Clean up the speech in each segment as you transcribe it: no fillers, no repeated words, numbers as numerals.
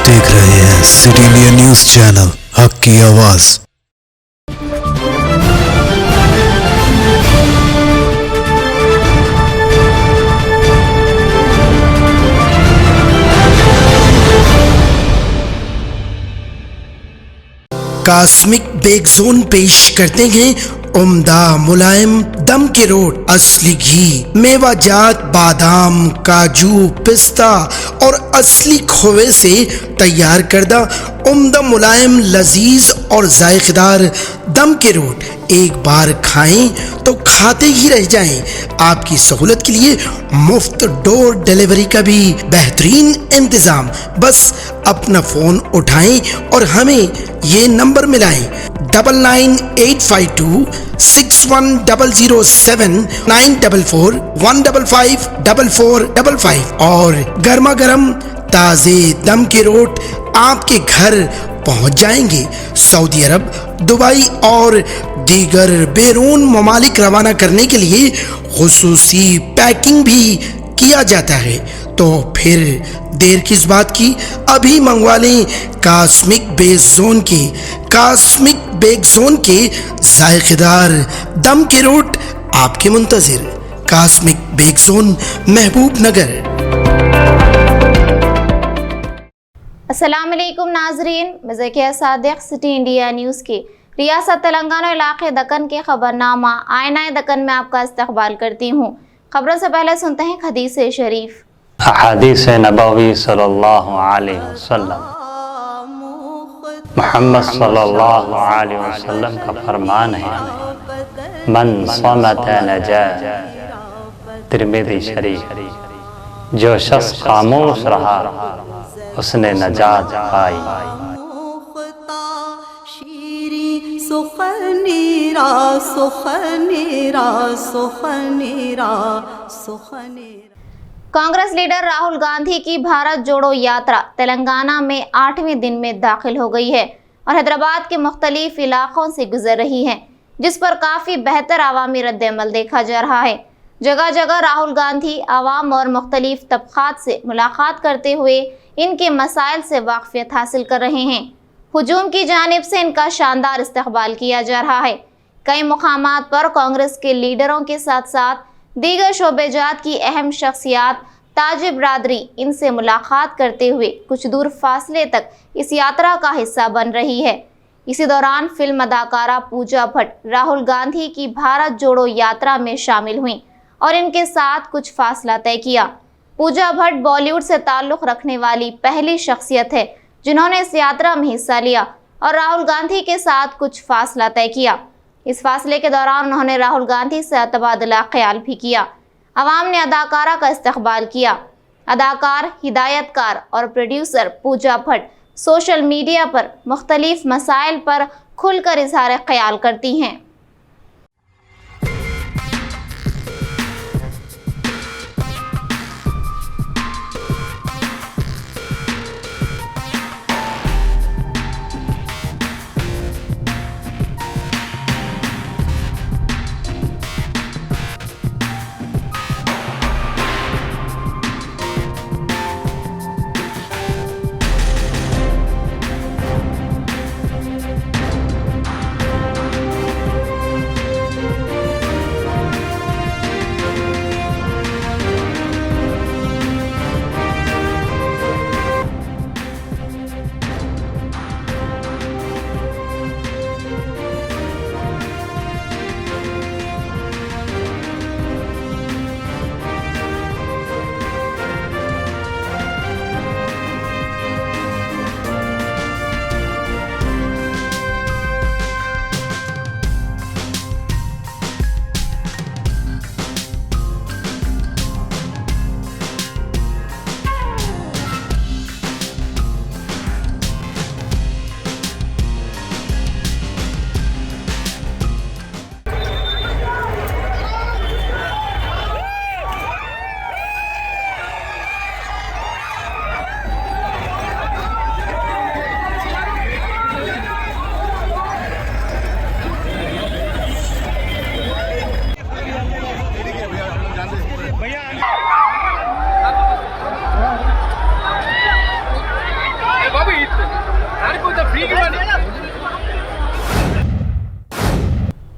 देख रहे हैं सिटी इंडिया न्यूज चैनल, हक की आवाज। कास्मिक बेक जोन पेश करते हैं उम्दा मुलायम दम के रोट, असली घी, मेवाजात, बादाम, काजू, पिस्ता और असली खोवे से तैयार करदा उम्दा मुलायम लजीज और जायकेदार दम के रोट एक बार खाएं तो खाते ही रह जाएं। आपकी सहूलत के लिए मुफ्त डोर डिलीवरी का भी बेहतरीन इंतजाम। बस अपना फोन उठाएं और हमें ये नंबर मिलाएं 99852610079441554455 और गर्मा गर्म ताजे दम के रोट आपके घर पहुंच जाएंगे। सऊदी अरब, दुबई और दीगर बैरून ममालिक रवाना करने के लिए खुसूसी पैकिंग भी किया जाता है। तो फिर देर किस बात की, अभी मंगवा लें कास्मिक बेक जोन के जायकेदार दम के रोट आपके मुंतजिर। कास्मिक बेक जोन, महबूब नगर। अस्सलाम वालेकुम नाजरीन, मैं Zakia Sadiq city India news के रियासत तेलंगाना इलाके दक्कन के खबरनामा आईना दक्कन में आपका इस्तकबाल करती हूँ। खबरों से पहले सुनते हैं हदीस शरीफ। हदीस नबवी सल्लल्लाहु अलैहि वसल्लम, मोहम्मद सल्लल्लाहु अलैहि वसल्लम का फरमान है, मन समत नजा। तिरमिज़ी शरीफ। जो शख्स खामोश रहा उसने नजात पाई। कांग्रेस लीडर राहुल गांधी की भारत जोड़ो यात्रा तेलंगाना में 8वें दिन में दाखिल हो गई है और हैदराबाद के मुख्तलिफ इलाकों से गुजर रही है, जिस पर काफ़ी बेहतर आवामी रद्द-ए-अमल देखा जा रहा है। जगह जगह राहुल गांधी आवाम और मुख्तलिफ तबक़ात से मुलाकात करते हुए इनके मसाइल से वाक़फ़ियत हासिल कर रहे हैं। हुजूम की जानिब से इनका शानदार इस्तक़बाल किया जा रहा है। कई मुक़ामात पर कांग्रेस के लीडरों के साथ साथ दीगर शोबेजात की अहम शख्सियात ताजिर बरादरी इनसे मुलाकात करते हुए कुछ दूर फासले तक इस यात्रा का हिस्सा बन रही है। इसी दौरान फिल्म अदाकारा पूजा भट्ट राहुल गांधी की भारत जोड़ो यात्रा में शामिल हुई और इनके साथ कुछ फासला तय किया। पूजा भट्ट बॉलीवुड से ताल्लुक़ रखने वाली पहली शख्सियत है जिन्होंने इस यात्रा में हिस्सा लिया और राहुल गांधी के साथ कुछ फासला तय किया। इस फासले के दौरान उन्होंने राहुल गांधी से तबादला ख्याल भी किया। अवाम ने अदाकारा का इस्तकबाल किया। अदाकार, हिदायतकार और producer Pooja Bhatt social media पर मुख्तलिफ मसाइल पर खुलकर इज़हार ख्याल करती हैं।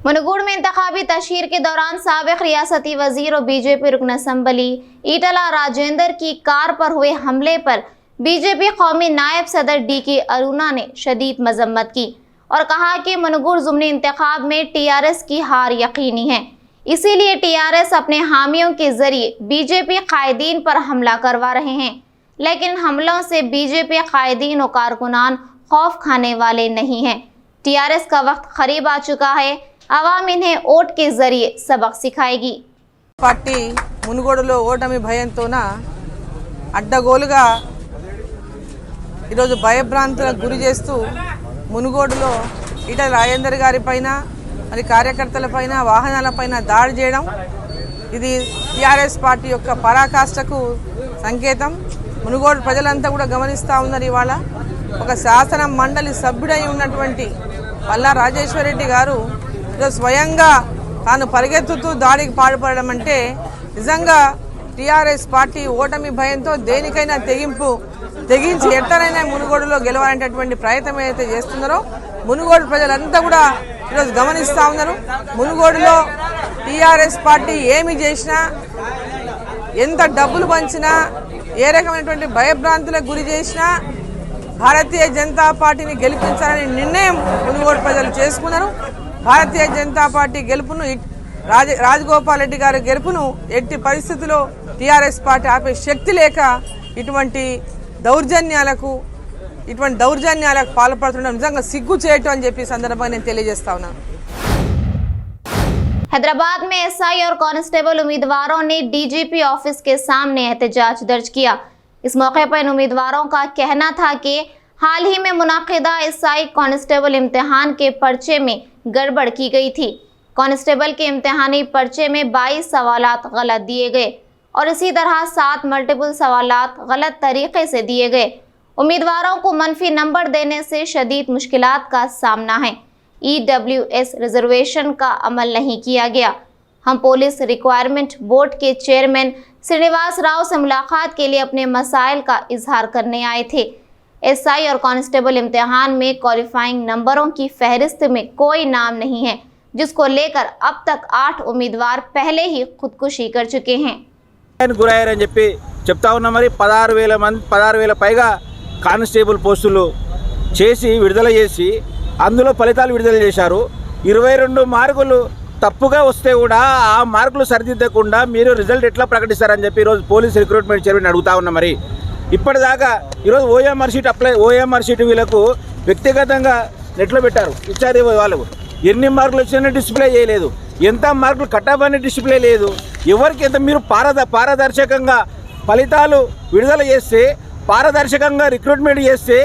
मुनगुड़ में इंतखाबी तशहीर के दौरान साबिक रियासती वजीर और बीजेपी रुकन असम्बली ईटला राजेंद्र की कार पर हुए हमले पर बीजेपी कौमी नायब सदर DK अरुणा ने शदीद मजम्मत की और कहा कि मुनगुड़ ज़ुम्नी इंतखाब में TRS की हार यकीनी है, इसीलिए TRS अपने हामियों के जरिए बीजेपी कायदीन पर हमला करवा रहे हैं, लेकिन हमलों से बीजेपी कायदीन और कारकुनान खौफ खाने वाले नहीं हैं। TRS का वक्त करीब आ चुका है, अवाम इन्हें वोट के जरिए सबक सिखाएगी। పార్టీ మునుగోడులో ఓటమి భయంతోన అడ్డగోలుగా ఈరోజు భయభ్రాంతులకు గురి చేస్తూ మునుగోడులో ఈటల రాజేందర్ గారి పైన మరి కార్యకర్తలపైన వాహనాలపైన దాడి చేయడం ఇది టీఆర్ఎస్ పార్టీ యొక్క పరాకాష్ఠకు సంకేతం. మునుగోడు ప్రజలంతా కూడా గమనిస్తూ ఉన్నారు. ఇవాళ ఒక శాసన మండలి సభ్యుడై ఉన్నటువంటి పల్లా రాజేశ్వరరెడ్డి గారు ఈరోజు స్వయంగా తాను పరిగెత్తుతూ దాడికి పాల్పడడం అంటే నిజంగా టీఆర్ఎస్ పార్టీ ఓటమి భయంతో దేనికైనా తెగించి ఎట్టనైనా మునుగోడులో గెలవాలనేటటువంటి ప్రయత్నం ఏదైతే చేస్తున్నారో మునుగోడు ప్రజలంతా కూడా ఈరోజు గమనిస్తూ ఉన్నారు. మునుగోడులో టీఆర్ఎస్ పార్టీ ఏమి చేసినా, ఎంత డబ్బులు పంచినా, ఏ రకమైనటువంటి భయభ్రాంతులకు గురి చేసినా భారతీయ జనతా పార్టీని గెలిపించాలని నిర్ణయం మునుగోడు ప్రజలు చేసుకున్నారు. భారతీయ జనతా పార్టీ గెలుపును రాజగోపాల్ రెడ్డి గారి గెలుపును ఎట్టి పరిస్థితుల్లో టీఆర్ఎస్ పార్టీ ఆపే శక్తి లేక ఇటువంటి దౌర్జన్యాలకు పాల్పడుతుండడం నిజంగా సిగ్గు చేయటం అని చెప్పి సందర్భంగా నేను తెలియజేస్తా ఉన్నాను. हैदराबाद में SI और कांस्टेबल उम्मीदवारों ने DGP ऑफिस के सामने एहतजाज दर्ज किया। इस मौके पर इन उम्मीदवारों का कहना था कि हाल ही में मुनाकिदा SI कांस्टेबल इम्तिहान के पर्चे में गड़बड़ की गई थी। कांस्टेबल के इम्तिहानी पर्चे में 22 सवालात गलत दिए गए और इसी तरह 7 मल्टीपल सवालात गलत तरीके से दिए गए। उम्मीदवारों को मनफी नंबर देने से शदीद मुश्किलात का सामना है। EWS रिजर्वेशन का अमल नहीं किया गया। हम पुलिस रिक्वायरमेंट बोर्ड के चेयरमैन श्रीनिवास राव से मुलाकात के लिए अपने मसाइल का इजहार करने आए थे। SI और कांस्टेबल इम्तिहान में क्वालिफाइंग नंबरों की फहरिस्त में कोई नाम नहीं है, जिसको लेकर अब तक 8 उम्मीदवार पहले ही खुदकुशी कर चुके हैं। గురయ్యారని చెప్పి చెప్తా ఉన్నా. మరి 16,000 పైగా కానిస్టేబుల్ పోస్టులు చేసి విడుదల చేసి అందులో ఫలితాలు విడుదల చేశారు. 22 మార్కులు తప్పుగా వస్తే కూడా ఆ మార్కులు సరిదిద్దకుండా మీరు రిజల్ట్ ఎట్లా ప్రకటిస్తారని చెప్పి ఈరోజు పోలీస్ రిక్రూట్మెంట్ చైర్మన్ అడుగుతా ఉన్నా. మరి ఇప్పటిదాకా ఈరోజు ఓఎంఆర్ షీట్ వీళ్ళకు వ్యక్తిగతంగా నెట్లో పెట్టారు, ఇచ్చారు. వాళ్ళకు ఎన్ని మార్కులు వచ్చినా డిస్ప్లే చేయలేదు, ఎంత మార్కులు కట్ అని డిస్ప్లే లేదు. ఎవరికి ఎంత మీరు పారదర్శకంగా ఫలితాలు విడుదల చేస్తే, పారదర్శకంగా రిక్రూట్మెంట్ చేస్తే,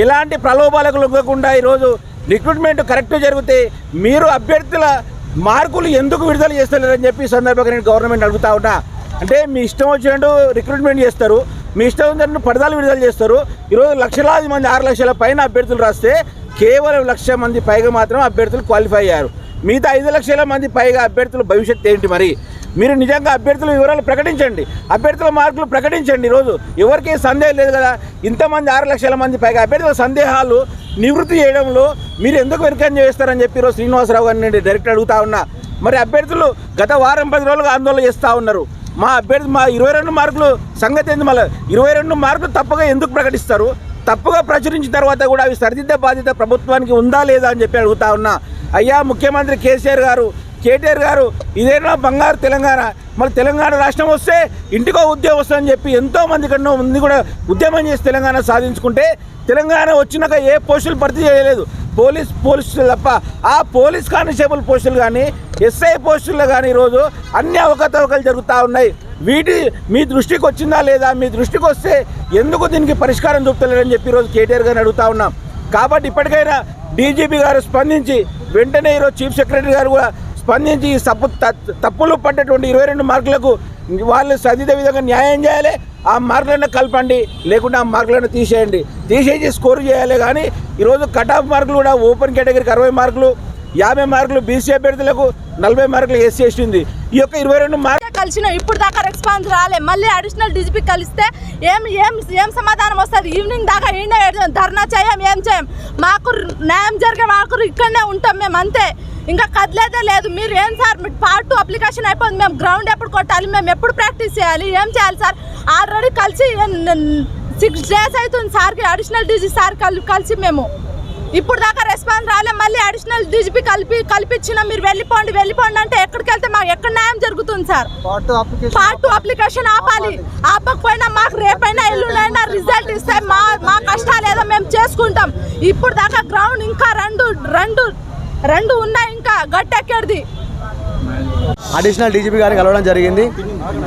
ఎలాంటి ప్రలోభాలకు లొంగకుండా ఈరోజు రిక్రూట్మెంట్ కరెక్ట్ జరిగితే మీరు అభ్యర్థుల మార్కులు ఎందుకు విడుదల చేస్తలేరని చెప్పి సందర్భంగా నేను గవర్నమెంట్ అడుగుతా ఉన్నా. అంటే మీ ఇష్టం వచ్చినట్టు రిక్రూట్మెంట్ చేస్తారు, మీ ఇష్టం వచ్చినట్టు ఫలితాలు విడుదల చేస్తారు. ఈరోజు లక్షలాది మంది 6 లక్షల పైన అభ్యర్థులు రాస్తే కేవలం 1,00,000 మంది పైగా మాత్రం అభ్యర్థులు క్వాలిఫై అయ్యారు. మిగతా 5 లక్షల మంది పైగా అభ్యర్థుల భవిష్యత్తు ఏంటి? మరి మీరు నిజంగా అభ్యర్థుల వివరాలు ప్రకటించండి, అభ్యర్థుల మార్కులు ప్రకటించండి. ఈరోజు ఎవరికీ సందేహం లేదు కదా. ఇంతమంది 6 లక్షల మంది పైగా అభ్యర్థుల సందేహాలు నివృత్తి చేయడంలో మీరు ఎందుకు వెనుకంజ చేస్తారని చెప్పి ఈరోజు శ్రీనివాసరావు గారిని నేను డైరెక్ట్ అడుగుతా ఉన్నా. మరి అభ్యర్థులు గత వారం 10 రోజులుగా ఆందోళన చేస్తూ ఉన్నారు. మా 22 మార్కులు సంగతి ఏంది? మళ్ళీ 22 మార్కులు తప్పుగా ఎందుకు ప్రకటిస్తారు? తప్పుగా ప్రచురించిన తర్వాత కూడా అవి సరిదిద్దే బాధ్యత ప్రభుత్వానికి ఉందా లేదా అని చెప్పి అడుగుతా ఉన్నా. అయ్యా ముఖ్యమంత్రి కేటీఆర్ గారు ఇదేనా బంగారు తెలంగాణ, మళ్ళీ తెలంగాణ రాష్ట్రం వస్తే ఇంటికో ఉద్యోగం వస్తుందని చెప్పి ఎంతోమంది కన్నా ముందు కూడా ఉద్యమం చేసి తెలంగాణ సాధించుకుంటే తెలంగాణ వచ్చినాక ఏ పోస్టులు భర్తీ చేయలేదు, పోలీసులు తప్ప. ఆ పోలీస్ కానిస్టేబుల్ పోస్టులు కానీ SI పోస్టులు కానీ ఈరోజు అన్ని అవకతవకలు జరుగుతూ ఉన్నాయి. మీ దృష్టికి వచ్చిందా లేదా? మీ దృష్టికి వస్తే ఎందుకు దీనికి పరిష్కారం చూపుతలేరని చెప్పి ఈరోజు కేటీఆర్ గారిని అడుగుతా ఉన్నాం. కాబట్టి ఇప్పటికైనా DGP గారు స్పందించి వెంటనే ఈరోజు చీఫ్ సెక్రటరీ గారు కూడా స్పందించి తప్పులు పడ్డటువంటి 22 మార్కులకు వాళ్ళు సరిదిద్దే విధంగా న్యాయం చేయాలి. ఆ మార్కులను కలపండి, లేకుంటే ఆ మార్కులను తీసేసి స్కోర్ చేయాలి. కానీ ఈరోజు కట్ ఆఫ్ మార్కులు కూడా ఓపెన్ కేటగిరీకి 60 మార్కులు, 50 మార్కులు BC అభ్యర్థులకు, 40 మార్కులు SC ఉంది. ఈ యొక్క 22 మార్కులు కలిసిన ఇప్పుడు దాకా రెస్పాన్స్ రాలే. మళ్ళీ అడిషనల్ DGP కలిస్తే ఏం సమాధానం వస్తుంది? ఈవినింగ్ దాకా ధర్నా చేయం, ఏం చేయం. మాకు న్యాయం జరిగే మాకు ఇక్కడనే ఉంటాం మేము, అంతే. ఇంకా కదిలేదే లేదు. మీరు ఏం సార్ పార్ట్ 2 అప్లికేషన్ అయిపోయింది, మేము గ్రౌండ్ ఎప్పుడు కొట్టాలి, మేము ఎప్పుడు ప్రాక్టీస్ చేయాలి, ఏం చేయాలి సార్? ఆల్రెడీ కలిసి 6 days అవుతుంది సార్కి, అడిషనల్ డీజీ సార్ కలిసి మేము ఇప్పుడు దాకా రెస్పాన్స్ రాలే. మళ్ళీ అడిషనల్ డీజీపీ కల్పించిన మీరు వెళ్ళిపోండి అంటే ఎక్కడికి వెళ్తే మాకు ఎక్కడ న్యాయం జరుగుతుంది సార్? పార్ట్ 2 అప్లికేషన్ ఆపాలి. ఆపకపోయినా మాకు రేపైనా ఎల్లుండైనా రిజల్ట్ ఇస్తే మా కష్టాలు ఏదో మేము చేసుకుంటాం. ఇప్పుడు దాకా గ్రౌండ్ ఇంకా రెండు ఉన్నాయి, ఇంకా గట్టెక్కేది. అడిషనల్ డీజీపీ గారిని కలవడం జరిగింది.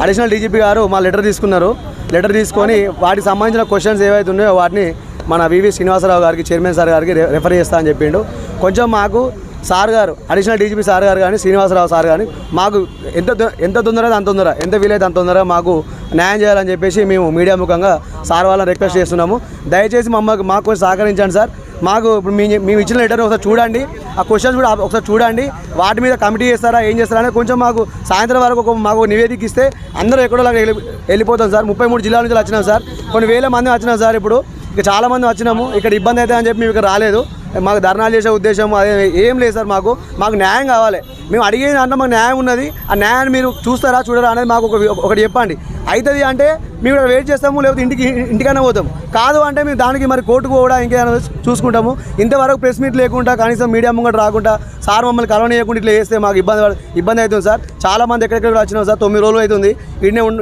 అడిషనల్ డీజీపీ గారు మా లెటర్ తీసుకున్నారు. లెటర్ తీసుకొని వాటికి సంబంధించిన క్వశ్చన్స్ ఏవైతే ఉన్నాయో వాటిని మన వివి శ్రీనివాసరావు గారికి, చైర్మన్ సార్ గారికి రెఫర్ చేస్తా అని చెప్పిండు. కొంచెం మాకు సార్ గారు, అడిషనల్ డీజీపీ సార్ గారు కానీ, శ్రీనివాసరావు సార్ కానీ మాకు ఎంత తొందరగా అంత తొందర, ఎంత వీలైతే అంత తొందరగా మాకు న్యాయం చేయాలని చెప్పేసి మేము మీడియా ముఖంగా సార్ వాళ్ళని రిక్వెస్ట్ చేస్తున్నాము. దయచేసి మాకు కొంచెం సహకరించండి సార్. మాకు ఇప్పుడు మేము ఇచ్చిన లెటర్ ఒకసారి చూడండి, ఆ క్వశ్చన్స్ కూడా ఒకసారి చూడండి, వాటి మీద కమిటీ చేస్తారా ఏం చేస్తారా అనేది కొంచెం మాకు సాయంత్రం వరకు మాకు నివేదిక ఇస్తే అందరూ ఎక్కడోలాగా వెళ్ళిపోతాం సార్. 33 జిల్లాల నుంచి వచ్చినాం సార్, కొన్ని వేల మంది వచ్చినాం సార్. ఇప్పుడు ఇక చాలామంది వచ్చినాము, ఇక్కడ ఇబ్బంది అయితే అని చెప్పి మేము ఇక్కడ రాలేదు. మాకు ధర్నాలు చేసే ఉద్దేశం అదే ఏం లేదు సార్. మాకు న్యాయం కావాలి. మేము అడిగేది అంటే మాకు న్యాయం ఉన్నది. ఆ న్యాయాన్ని మీరు చూస్తారా చూడరా అనేది మాకు ఒకటి చెప్పండి. అవుతుంది అంటే మేము ఇక్కడ వెయిట్ చేస్తాము, లేకపోతే ఇంటికైనా పోతాం. కాదు అంటే మేము దానికి మరి కోర్టుకు కూడా ఇంకేమైనా చూసుకుంటాము. ఇంతవరకు ప్రెస్ మీట్ లేకుండా, కనీసం మీడియా ముంగట రాకుండా, సార్ మమ్మల్ని కలవనీయకుండా ఇట్లా చేస్తే మాకు ఇబ్బంది అవుతుంది సార్. చాలామంది ఎక్కడెక్కడ వచ్చినాం సార్, 9 రోజులు అవుతుంది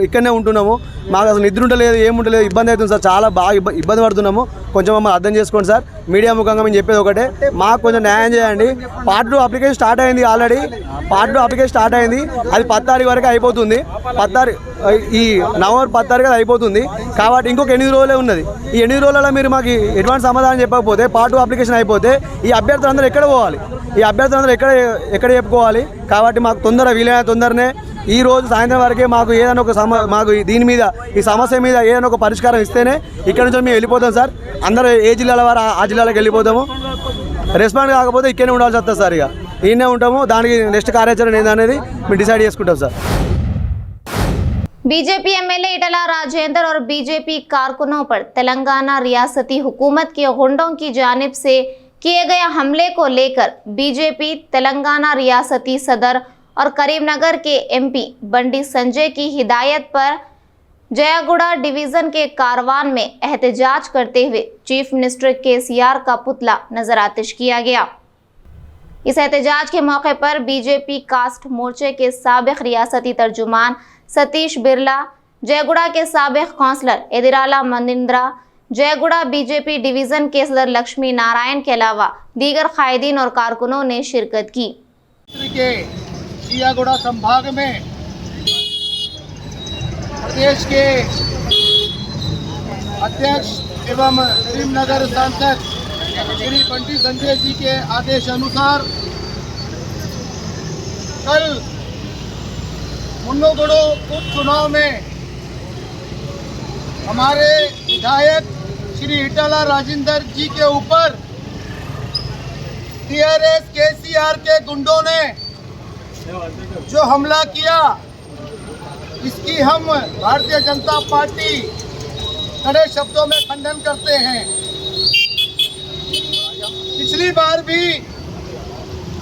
ఇక్కడనే ఉంటున్నాము. మాకు అసలు నిద్ర ఉండలేదు, ఏముంటలేదు, ఇబ్బంది అవుతుంది సార్. చాలా బాగా ఇబ్బంది పడుతున్నాము. కొంచెం మమ్మల్ని అర్థం చేసుకోండి సార్. మీడియా ముఖంగా మేము చెప్పేది ఒకటే, మాకు కొంచెం న్యాయం చేయండి. పార్ట్ 2 అప్లికేషన్ స్టార్ట్ అయింది ఆల్రెడీ. పార్ట్ 2 అప్లికేషన్ స్టార్ట్ అయింది, అది 10 తారీఖు వరకు అయిపోతుంది. ఈ నవంబర్ 10 తారీఖు అయిపోతుంది కాబట్టి ఇంకొక 8 రోజులే ఉన్నది. ఈ 8 రోజులలో మీరు మాకు ఎటువంటి సమాధానం చెప్పకపోతే, పార్ట్ 2 అప్లికేషన్ అయిపోతే ఈ అభ్యర్థులందరూ ఎక్కడ పోవాలి? ఈ అభ్యర్థులందరూ ఎక్కడ చెప్పుకోవాలి? కాబట్టి మాకు వీలైన తొందరనే ఈ రోజు సాయంత్రం వరకే మాకు ఏదైనా మాకు దీని మీద, ఈ సమస్య మీద ఏదైనా ఒక పరిష్కారం ఇస్తేనే ఇక్కడ నుంచి మేము వెళ్ళిపోతాం సార్. అందరూ ఏ జిల్లాల వారు ఆ జిల్లాలకు వెళ్ళిపోతాము. రెస్పాండ్ కాకపోతే ఇక్కడనే ఉండాల్సి వస్తుంది సార్. ఇక ఈయనే ఉంటాము. దానికి నెక్స్ట్ కార్యాచరణ ఏందనేది మేము డిసైడ్ చేసుకుంటాం సార్. बीजेपी एमएलए इटला राजेंद्र और बीजेपी कारकुनों पर तेलंगाना रियासती हुकूमत के गुंडों की जानिब से किए गए हमले को लेकर बीजेपी तेलंगाना रियासती सदर और करीमनगर के एमपी बंडी संजय की हिदायत पर जयागुड़ा डिवीजन के कारवान में एहतजाज करते हुए चीफ मिनिस्टर केसीआर का पुतला नजर आतिश किया गया। इस एहतजाज के मौके पर बीजेपी कास्ट मोर्चे के साबिक रियासती तर्जुमान सतीश बिरला, जयगुड़ा के साबिक काउंसलर एदिराला मनिंद्रा, जयगुड़ा बीजेपी डिवीजन के सदर लक्ष्मी नारायण के अलावा दीगर कायदीन और कारकुनों ने शिरकत की। के जयगुड़ा संभाग में प्रदेश के अध्यक्ष एवं करीमनगर सांसद श्री बंटी संजय जी के आदेश अनुसार कल मुन्नूगुडू उपचुनाव में हमारे विधायक श्री इटला राजेंद्र जी के ऊपर टीआरएस केसीआर के गुंडों ने जो हमला किया, इसकी हम भारतीय जनता पार्टी कड़े शब्दों में खंडन करते हैं। पिछली बार भी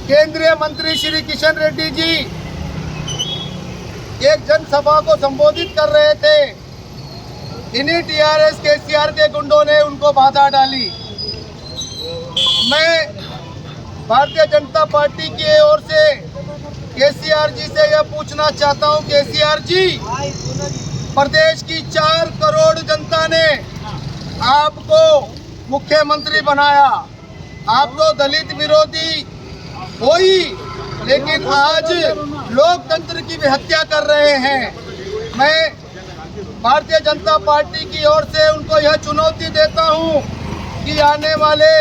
केंद्रीय मंत्री श्री किशन रेड्डी जी एक जनसभा को संबोधित कर रहे थे, इन्हीं टीआरएस केसीआर के गुंडों ने उनको बाधा डाली। मैं भारतीय जनता पार्टी की ओर से केसीआर जी से यह पूछना चाहता हूं, केसीआर जी, प्रदेश की 4 करोड़ जनता ने आपको मुख्यमंत्री बनाया, आप तो दलित विरोधी हो ही, लेकिन आज लोकतंत्र की भी हत्या कर रहे हैं। मैं भारतीय जनता पार्टी की ओर से उनको यह चुनौती देता हूं कि आने वाले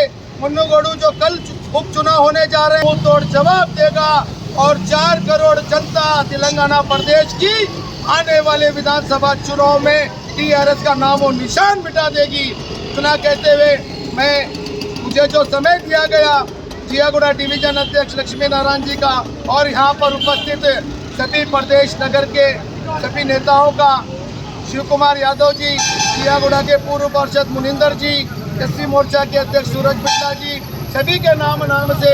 मुन्नूगुडू जो कल उपचुनाव होने जा रहे हैं, वो तोड़ जवाब देगा और 4 करोड़ जनता तेलंगाना प्रदेश की आने वाले विधानसभा चुनाव में टीआरएस का नाम और निशान मिटा देगी। इतना कहते हुए मुझे जो समय दिया गया जयागुड़ा डिवीजन अध्यक्ष लक्ष्मी नारायण जी का और यहाँ पर उपस्थित सभी प्रदेश नगर के सभी नेताओं का, शिव कुमार यादव जी, जयागुड़ा के पूर्व पार्षद मुनिंदर जी, एससी मोर्चा के अध्यक्ष सूरज बिट्ला जी, सभी के नाम से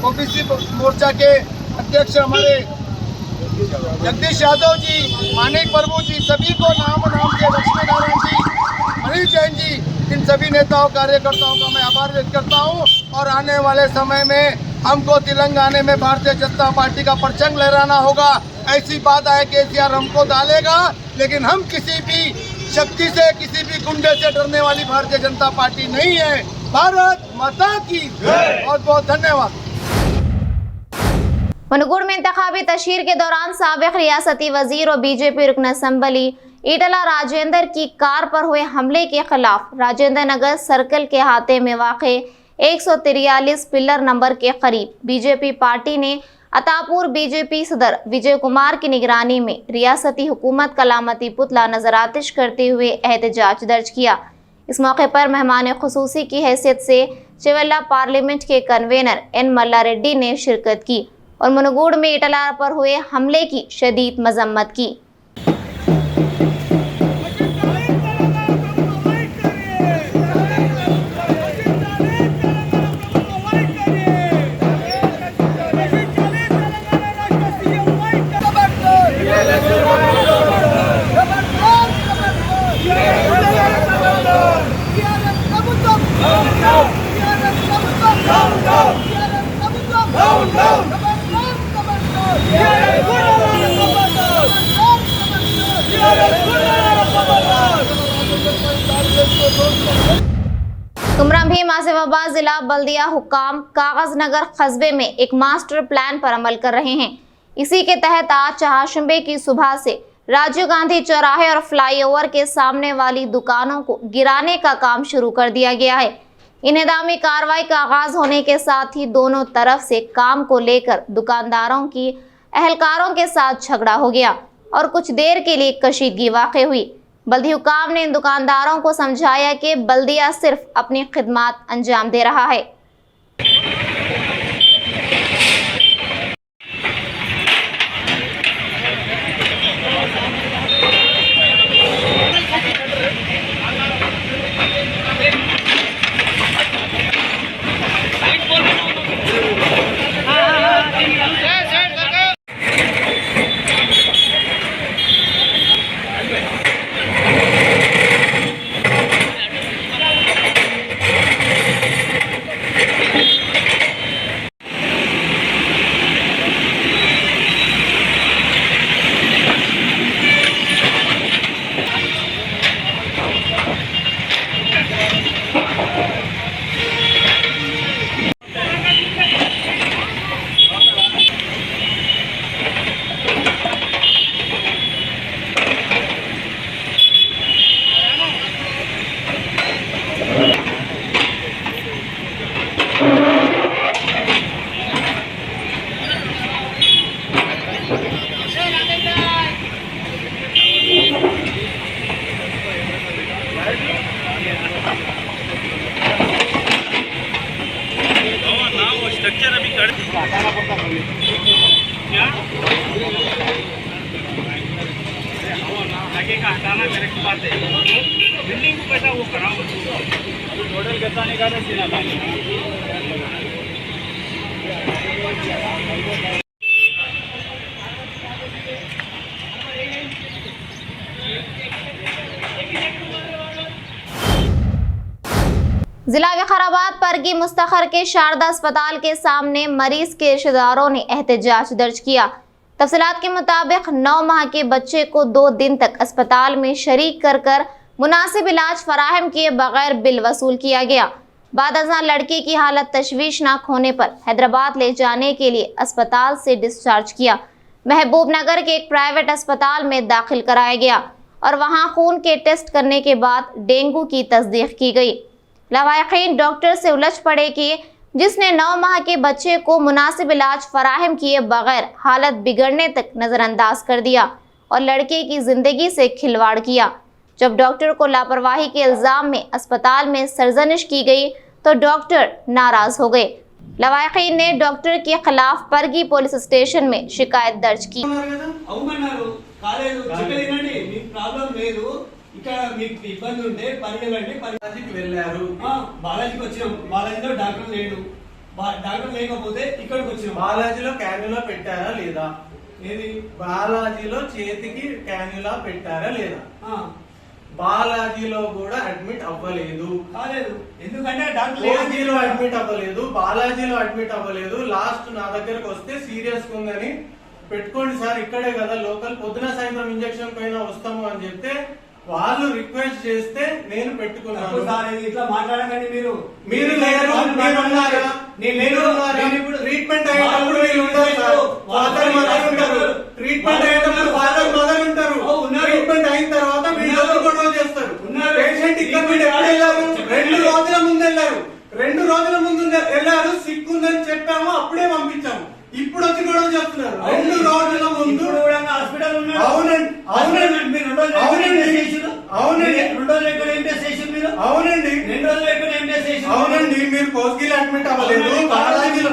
ओबीसी मोर्चा के अध्यक्ष हमारे जगदीश यादव जी, मानिक प्रभु जी, सभी को नाम से, लक्ष्मी नारायण जी, मनीष जैन जी, इन सभी नेताओं कार्यकर्ताओं का मैं आभार व्यक्त करता हूं। और आने वाले समय में हमको तेलंगाना में भारतीय जनता पार्टी का परचम लहराना होगा। ऐसी बात है केसीआर हमको डालेगा, लेकिन हम किसी भी शक्ति से, किसी भी गुंडे से डरने वाली भारतीय जनता पार्टी नहीं है। भारत माता की जय। बहुत बहुत धन्यवाद। मुनगुड़ में इंतखाबी तशहीर के दौरान साबिक रियासती वजीर और बीजेपी रुकन असम्बली ईटला राजेंद्र की कार पर हुए हमले के खिलाफ राजेंद्र नगर सर्कल के हाथे में वाक़े 143 पिलर नंबर के करीब बीजेपी पार्टी ने अतापुर बीजेपी सदर विजय कुमार की निगरानी में रियासती हुकूमत कलामती पुतला नजरातिश करते हुए एहतजाज दर्ज किया। इस मौके पर मेहमान खुसूसी की हैसियत से चिवल्ला पार्लियामेंट के कन्वेनर एन मल्ला रेड्डी ने शिरकत की और मुनगुड़ में ईटला पर हुए हमले की शदीद मजम्मत की। कुमरम भीम आसिफाबाद जिला बल्दिया हुकाम कागज नगर कस्बे में एक मास्टर प्लान पर अमल कर रहे हैं। इसी के तहत आज चहारशंबे की सुबह से राजीव गांधी चौराहे और फ्लाईओवर के सामने वाली दुकानों को गिराने का काम शुरू कर दिया गया है। इन्हेदामी कार्रवाई का आगाज होने के साथ ही दोनों तरफ से काम को लेकर दुकानदारों की अहलकारों के साथ झगड़ा हो गया और कुछ देर के लिए कशीदगी वाक़ई हुई। बल्दी हुकाम ने इन दुकानदारों को समझाया कि बल्दिया सिर्फ अपनी खिदमत अंजाम दे रहा है। जिला विकाराबाद परगी मुस्तखर के शारदा अस्पताल के सामने मरीज के रिश्तेदारों ने एहतजाज दर्ज किया। तफसीलात के मुताबिक 9 माह के बच्चे को 2 दिन तक अस्पताल में शरीक कर मुनासिब इलाज फराहम किए बगैर बिल वसूल किया गया। बाद अज़ां लड़की की हालत तशवीशनाक होने पर हैदराबाद ले जाने के लिए अस्पताल से डिस्चार्ज किया। महबूब नगर के एक प्राइवेट अस्पताल में दाखिल कराया गया और वहां खून के टेस्ट करने के बाद डेंगू की तस्दीक की गई। लवाहिकीन डॉक्टर से उलझ पड़े कि जिसने 9 माह के बच्चे को मुनासिब इलाज फराहम किए बगैर हालत बिगड़ने तक नज़रअंदाज कर दिया और लड़के की ज़िंदगी से खिलवाड़ किया। जब डॉक्टर को लापरवाही के इल्ज़ाम में अस्पताल में सरजनिश की गई तो डॉक्टर नाराज़ हो गए। लवाहिकीन ने डॉक्टर के खिलाफ परगी पुलिस स्टेशन में शिकायत दर्ज की। ఇక్కడ మీకు ఇబ్బంది ఉంటే పరిగెళ్ళండి. బాలాజీకి వెళ్ళారు. బాలాజీకి వచ్చినాం. బాలాజీలో డాక్టర్ లేడు. డాక్టర్ లేకపోతే ఇక్కడికి వచ్చిన బాలాజీలో క్యాన్యులా పెట్టారా లేదా? ఏది బాలాజీలో చేతికి క్యాన్యులా పెట్టారా లేదా? బాలాజీలో కూడా అడ్మిట్ అవ్వలేదు. కాలేదు, ఎందుకంటే బాలాజీలో అడ్మిట్ అవ్వలేదు, బాలాజీలో అడ్మిట్ అవ్వలేదు. లాస్ట్ నా దగ్గరకు వస్తే సీరియస్ ఉందని పెట్టుకోండి సార్, ఇక్కడే కదా లోకల్, పొద్దున సాయంత్రం ఇంజక్షన్ పైన వస్తాము అని చెప్తే వాళ్ళు రిక్వెస్ట్ చేస్తే నేను పెట్టుకున్నాను. ఇట్లా మాట్లాడకండి మీరు. మీరు లేరు, ఇప్పుడు ట్రీట్మెంట్ అయ్యేటప్పుడు మీరు ఉంటారు సార్, ఫాదర్ మదర్ ఉంటారు. ట్రీట్మెంట్ అయ్యేటప్పుడు ఫాదర్ మదర్ ఉంటారు. ట్రీట్మెంట్ అయిన తర్వాత మీరు గొడవ చేస్తారు. పేషెంట్ ఇక్కడ మీరు ఎప్పుడు వెళ్ళారు? 2 రోజుల ముందు వెళ్ళారు. 2 రోజుల ముందు వెళ్ళారు. సిక్ ఉందని చెప్పాము, అప్పుడే పంపించాము. ఇప్పుడు వచ్చి గొడవ చేస్తున్నారు. 2 రోజుల ముందు హాస్పిటల్ ఉన్నారు. అవునండి, అవునండి, మీరు 2 రోజులు అవునండి, 2 రోజులు ఎక్కడ ఏం టెస్ట్ చేశారు మీరు? అవునండి, 2 రోజులు ఎక్కడ ఏం టెస్ట్ చేశారు? అవునండి, మీరు కోస్గిలో అడ్మిట్ అవ్వలేదు, బాలాజీలో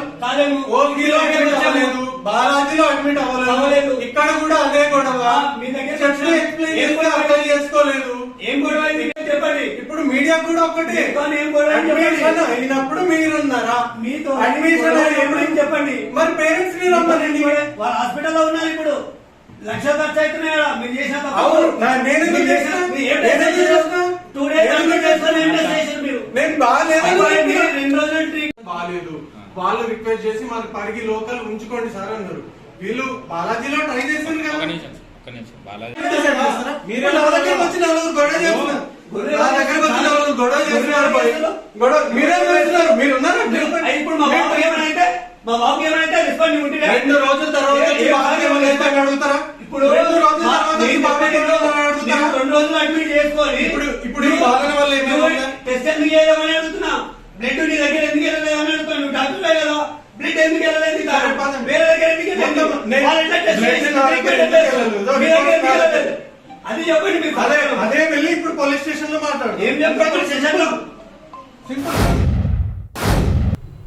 కోస్గిలో అడ్మిట్ అవ్వలేదు, బాలాజీలో అడ్మిట్ అవ్వలేదు. ఇక్కడ కూడా అదే గొడవ. మీ దగ్గర ఎక్స్ప్లెయిన్ చేస్తే అర్థం చేసుకోలేదు. ఏం గొడవ చెప్పండి. ఇప్పుడు మీడియా కూడా ఒకటి అడ్మిషన్ అయినప్పుడు మీరున్నారా? మీతో అడ్మిషన్ ఏమైంది చెప్పండి. మరి పేరెంట్స్ మీరు రమ్మనండి. వాళ్ళ హాస్పిటల్లో ఉన్నారు. ఇప్పుడు 1,00,000 ఖర్చు అవుతున్నాయి కదా మీరు చేసిన. నేను బాగాలేదు. వాళ్ళు రిక్వెస్ట్ చేసి మాకు పరిగి లోకల్ ఉంచుకోండి సార్ అన్నారు. వీళ్ళు బాలాజీలో ట్రై చేశారు కదా. మీరు నా దగ్గరకు వచ్చి 4 గొడవ చేస్తున్నారు. నా దగ్గరకు వచ్చి 4 గొడవ చేస్తున్నారు. మీరేం చేస్తున్నారు? మీరు ఉన్నారా? ఇప్పుడు మా బాబు ఏమైతే రెస్పాండ్ ఉంటే 2 రోజుల తర్వాత అడుగుతారా? ఇప్పుడు 2 రోజుల తర్వాత 2 రోజులు అడ్మిట్ చేసుకొని ఇప్పుడు బాగా వల్ల టెస్ట్ ఎందుకు చేయలేమని అడుగుతున్నా. బ్లడ్ నీ దగ్గర ఎందుకు వెళ్ళలేదని అడుగుతాను. నువ్వు డాక్టర్ కదా, బ్లడ్ ఎందుకు వెళ్ళలేదు? వేరే దగ్గర ఎందుకు అది చెప్పండి. అదే వెళ్ళి ఇప్పుడు పోలీస్ స్టేషన్ లో మాట్లాడు. ఏం చెప్పారు పోలీస్ స్టేషన్ లో?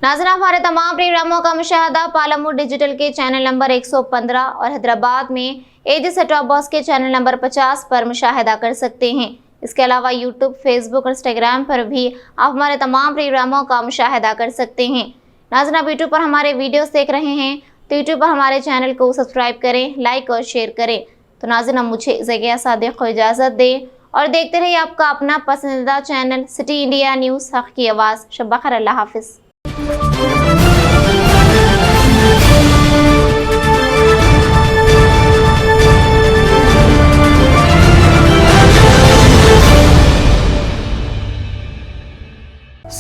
नाज़रीन, हमारे तमाम प्रोग्रामों का मुशाहदा पालमपुर डिजिटल के चैनल नंबर 115 और हैदराबाद में एजी सेटॉप बॉक्स के चैनल नंबर 50 पर मुशाहदा कर सकते हैं। इसके अलावा यूट्यूब, फेसबुक और इंस्टाग्राम पर भी आप हमारे तमाम प्रोग्रामों का मुशाहदा कर सकते हैं। नाज़रीन, आप यूट्यूब पर हमारे वीडियोस देख रहे हैं तो यूट्यूब पर हमारे चैनल को सब्सक्राइब करें, लाइक और शेयर करें। तो नाज़रीन, मुझे ज़किया सादिक को इजाज़त दें और देखते रहिए आपका अपना पसंदीदा चैनल सिटी इंडिया न्यूज़, हक़ की आवाज़। शब बख़ैर, अल्लाह हाफ़िज़।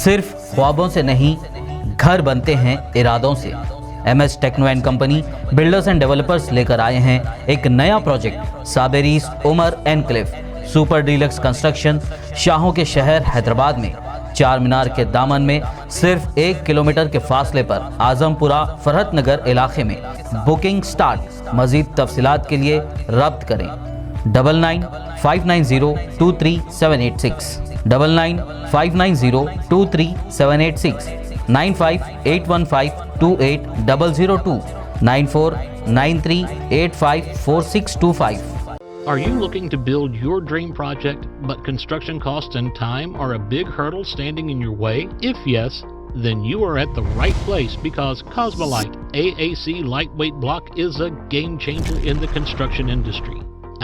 सिर्फ ख्वाबों से नहीं, घर बनते हैं इरादों से। MS techno and company builders and developers लेकर आए हैं एक नया project Sabereez Umar enclave super deluxe construction. शाहों के शहर हैदराबाद में 4 मीनार के दामन में सिर्फ 1 किलोमीटर के फासले पर आजमपुरा फरहत नगर इलाके में बुकिंग स्टार्ट। मजीद तफसीलात के लिए रब्त करें 9959023786 9959023786 9581528002 9493854625। Are you looking to build your dream project, but construction costs and time are a big hurdle standing in your way? If yes, then you are at the right place, because Cosmolite AAC lightweight block is a game changer in the construction industry.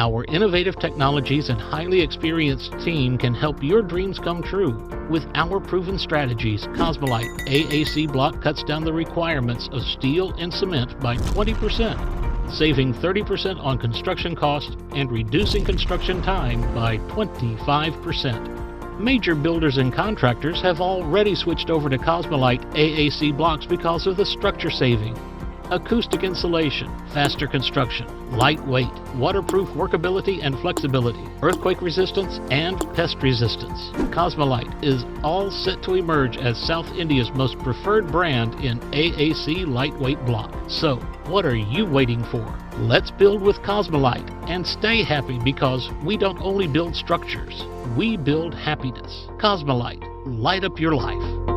Our innovative technologies and highly experienced team can help your dreams come true. With our proven strategies, Cosmolite AAC block cuts down the requirements of steel and cement by 20%, saving 30% on construction costs and reducing construction time by 25%. Major builders and contractors have already switched over to Cosmolite AAC blocks because of the structure saving. Acoustic insulation, faster construction, lightweight, waterproof workability and flexibility, earthquake resistance and pest resistance. Cosmolite is all set to emerge as South India's most preferred brand in AAC lightweight block. So, what are you waiting for? Let's build with Cosmolite and stay happy, because we don't only build structures, we build happiness. Cosmolite, light up your life.